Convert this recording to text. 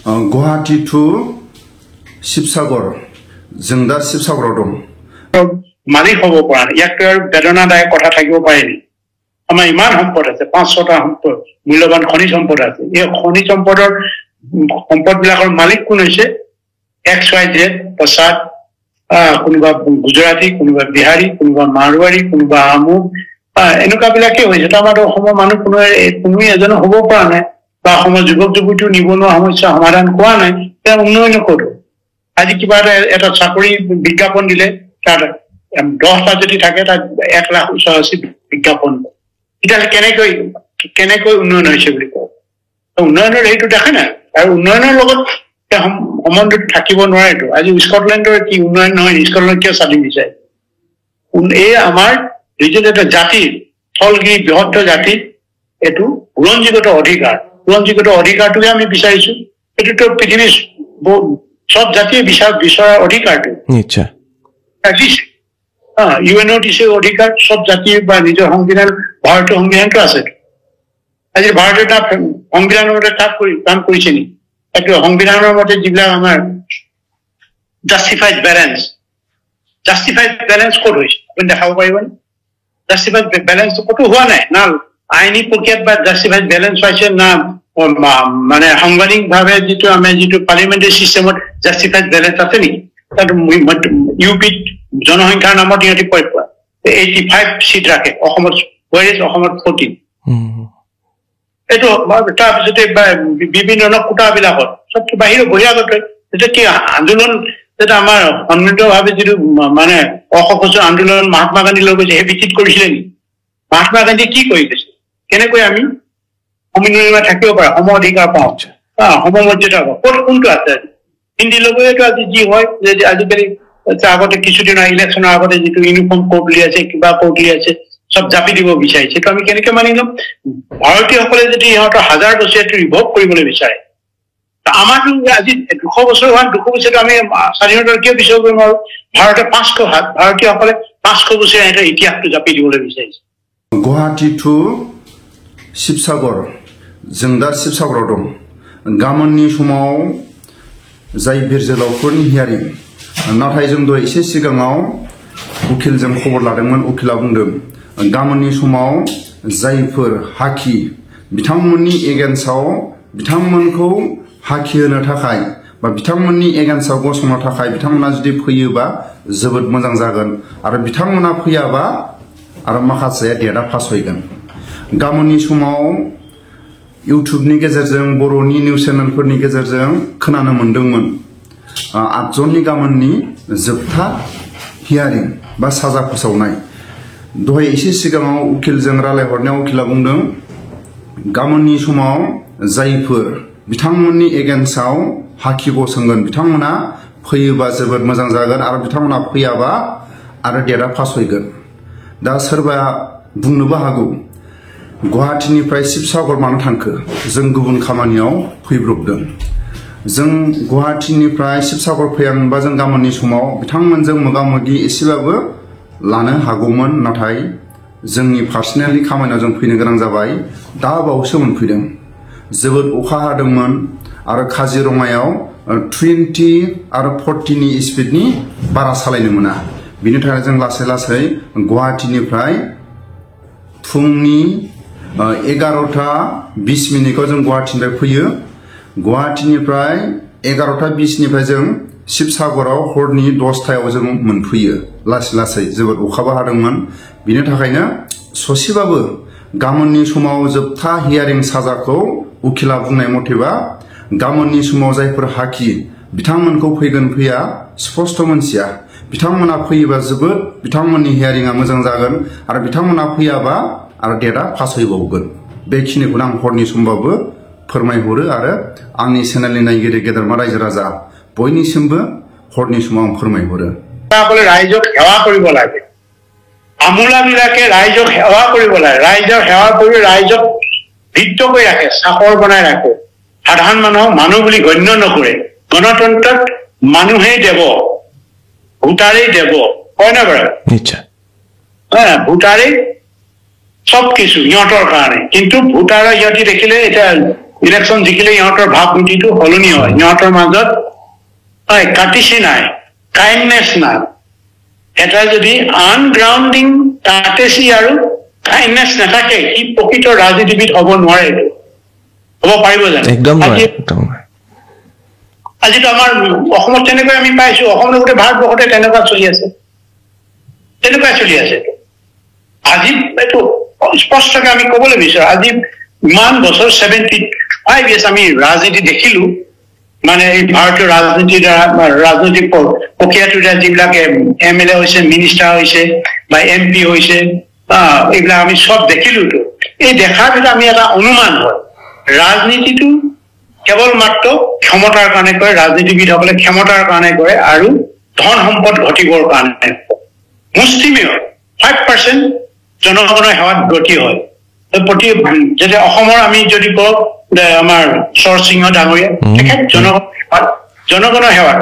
Guwahati to Shivsagar जों दा शिवसागराव दं मालिक হ'ব পৰা ইয়াকটো বেদনাদায়ক কথা থাকিব পাৰেনি আমাৰ ইমান সম্পদ আছে 500টা সম্পদ মূল্যবান খনিজ সম্পদ আছে এই খনিজ সম্পদবিলাকৰ মালিক কোন হৈছে XYZ প্ৰসাদ কোনোবা গুজৰাটী কোনোবা বিহাৰী কোনোবা মাৰৱাৰী কোনোবা আমুক এনেকুৱা বিলাকে হৈছে আমাৰ অসমৰ মানুহ কোনো এজন হ'ব পৰা নাই বা অসমৰ যুৱক যুৱতী নিবনুৱা সমস্যা সমাধান কৰা নাই তেওঁ উন্নয়ন নকৰো আজি কিবা এটা চাকৰি বিজ্ঞাপন দিলে তাত 10টা যদি থাকে তাত 1,80,000 বিজ্ঞাপন এটা কেনেকৈ উন্নয়ন হৈছে বুলি কয় উন্নয়নৰ এইটো দেখা নাই আৰু উন্নয়নৰ লগত সম্বন্ধ থাকিব নোৱাৰেটো আজি স্কটলেণ্ডৰ কি উন্নয়ন নহয় স্কটলেণ্ড কিয় স্বাধীন বিচাৰে এই আমাৰ ৰিজন এটা জাতি থলগিৰি বৃহৎ জাতি এটো বুৰঞ্জীগত অধিকাৰটোকে আমি বিচাৰিছো এটোটো পৃথিৱীৰ সব জাতিয়ে বিচৰাৰ অধিকাৰটো নিশ্চয় ইউএনও দিছে অধিকাৰ সব জাতিৰ বা নিজৰ সংবিধান ভাৰতীয় সংবিধানটো আছে আজি ভাৰতীয় সংবিধানৰ মতে কাম কৰিছে নি এইটো সংবিধানৰ মতে যিবিলাক আমাৰ জাষ্টিফাইড বেলেন্স ক'ত হৈছে আপুনি দেখাব পাৰিবনে জাষ্টিফাইড বেলেন্স ক'তো হোৱা নাই না আইনী প্ৰক্ৰিয়াত বা জাষ্টিফাইড বেলেন্স হৈছে না মানে সাংবিধানিকভাৱে যিটো পাৰ্লিমেণ্টাৰী চিষ্টেমত জাষ্টিফাইড বেলেন্স আছে নেকি তাত ইউপিত জনসংখ্যাৰ নামত ইহঁতি 85 সিট ৰাখে অসমত 14 এইটো তাৰপিছতে বিভিন্ন কোটাবিলাকত সবটো বহিৰাগত এটা কি আন্দোলন যেটা আমাৰ সন্মিলিতভাৱে যিটো মানে অসহযোগ আন্দোলন মহাত্মা গান্ধী লৈ গৈছে সেই ভিত্তিত কৰিছিলে নি মহাত্মা গান্ধী কি কৰি গৈছে কেনেকৈ আমি সমিলনীমা থাকিব পাৰে সম অধিকাৰ পাওঁ সমমৰ্যাদা ক'ত কোনটো আছে হিন্দী লগতো আজি যি হয় যে আজিকালি আগতে কিছুদিনৰ ইলেকশ্যনৰ আগতে যিটো ইউনিফৰ্ম কোড উলিয়াইছে কিবা কোড উলিয়াইছে সব জাপি দিব বিচাৰিছে তো আমি কেনেকৈ মানি ল'ম ভাৰতীয়সকলে যদি ইহঁতৰ 1000 বছৰীয়াটো ৰিভল্ভ কৰিবলৈ বিচাৰে আমাৰতো আজি 200 বছৰ হোৱা 200 বছৰটো আমি স্বাধীনতাৰ কিয় বিচাৰ কৰিম আৰু ভাৰতীয়সকলে 500 বছৰীয়া এটা ইতিহাসটো জাপি দিবলৈ বিচাৰিছে गुवाहाटी टू शिवसागर जों दा शिवसागराव दं गाबोननि समाव जाय बिर जोहोलावफोरनि हियारिं नाथाय जों दहाय एसे सिगाङाव उकिलजों खबर लादोंमोन उकिला बुंदों गाबोननि समाव जायफोर हाखि बिथांमोननि एगेन्स्टआव बिथांमोनखौ हाखि होनो थाखाय बा बिथांमोननि एगेन्स्टआव गसंनो थाखाय बिथांमोना जुदि फैयोबा जोबोद मोजां जागोन आरो बिथांमोना फैयाबा आरो माखासे डेटआ फासयगोन गाबोननि समाव इउट्युबनि गेजेरजों बर'नि निउज चेनेलफोरनि गेजेरजों खोनानो मोन्दोंमोन 8 जननि गाबोननि जोबथा हियारिं बा साजा फोसावनाय दहाय एसे सिगाङाव उकिलजों रायलायहरनायाव उकिला बुंदों गाबोननि समाव जायफोर बिथांमोननि एगेन्स्टआव हाखि गसंगोन बिथांमोना फैयोबा जोबोद मोजां जागोन आरो बिथांमोना फैयाबा आरो डेटआ फासयगोन दा सोरबा बुंनोबो हागौ गुवाहाटीनिफ्राय शिवसागर मानो थांखो जों गुबुन खामानियाव फैब्रबदों जों गुवाहाटीनिफ्राय शिवसागर फैयामोनबा जों गाबोननि समाव बिथांमोनजों मोगा-मोगि एसेबाबो लानो हागौमोन नाथाय जोंनि पार्सनेलि खामानियाव जों फैनो गोनां जाबाय दा बावैसो मोनफैदों जोबोद अखा हादोंमोन आरो काजिरङायाव 20 आरो 40 नि स्पिडनि बारा सालायनो मोना बिनि थाखाय जों लासै लासै गुवाहाटीनिफ्राय फुंनि 11:20 मिनिटआव जों गुवाहाटीनिफ्राय फैयो गुवाहाटीनिफ्राय 11:20 निफ्राय जों शिवसागराव हरनि 10टायाव जों मोनफैयो लासै लासै जोबोद अखाबो हादोंमोन बिनि थाखायनो ससेबाबो गाबोननि समाव जोबथा हियारिं साजाखौ उकिला बुंनाय मथेबा गाबोननि समाव जायफोर हाखि बिथांमोनखौ फैगोन फैया स्पष्ट मोनथिया बिथांमोना फैयोबा जोबोद बिथांमोननि हियारिंआ मोजां जागोन आरो बिथांमोना फैयाबा आरो डेटआ फासयबावगोन बेखिनिखौनो आं हरनि समबाबो फोरमायहरो आरो आंनि चेनेलनि नायगिरि गेदेरमा रायजो राजा बयनिसिमबो हरनि समाव आं फोरमायहरो रायजक सेवा কৰিব লাগে আমোলাবিলাকে ৰাইজক সেৱা কৰিব লাগে ৰাইজৰ সেৱা কৰি ৰাইজক ভিত্ত কৰি ৰাখে চাকৰ বনাই ৰাখে সাধাৰণ মানুহ বুলি গণ্য নকৰে গণতন্ত্ৰত মানুহেই দেৱ ভোটাৰেই দেৱ হয় না বাৰু নিশ্চয় ভোটাৰেই সব কিছু ইহঁতৰ কাৰণে কিন্তু ভোটাৰৰ ইহঁতি দেখিলে এটা ইলেকশ্যন জিকিলে ইহঁতৰ ভাৱমূৰ্তিটো সলনি হয় ইহঁতৰ মাজত হয় কাটিছি নাই কাইণ্ডনেছ নাই এটা যদি আনগ্ৰাউণ্ডিং কাটেছি আৰু কাইণ্ডনেছ নাথাকে সি প্ৰকৃত ৰাজনীতিবিদ হ'ব নোৱাৰে হ'ব পাৰিব জানো একদম আজিতো আমাৰ অসমত তেনেকৈ আমি পাইছো অসমৰ গোটেই ভাৰতবৰ্ষতে তেনেকুৱা চলি আছে আজি এইটো স্পষ্টকৈ আমি ক'বলৈ বিচাৰো আজি ইমান বছৰ 75 years আমি ৰাজনীতি দেখিলো মানে এই ভাৰতীয় ৰাজনীতিৰ ৰাজনৈতিক প্ৰক্ৰিয়াটোৰ যিবিলাক MLA হৈছে মিনিষ্টাৰ হৈছে বা MP হৈছে এইবিলাক আমি সব দেখিলোতো এই দেখাৰ ভিতৰত আমি এটা অনুমান হয় ৰাজনীতিটো কেৱল মাত্ৰ ক্ষমতাৰ কাৰণে কৰে ৰাজনীতিবিদসকলে ক্ষমতাৰ কাৰণে কৰে আৰু ধন সম্পদ ঘটিবৰ কাৰণে মুষ্টিমেয় 5% জনগণৰ সেৱাত গতি হয় প্ৰতি যদি অসমৰ আমি যদি কওঁ আমাৰ চৰসিংহ ডাঙৰীয়া তেখেত জনগণৰ সেৱাত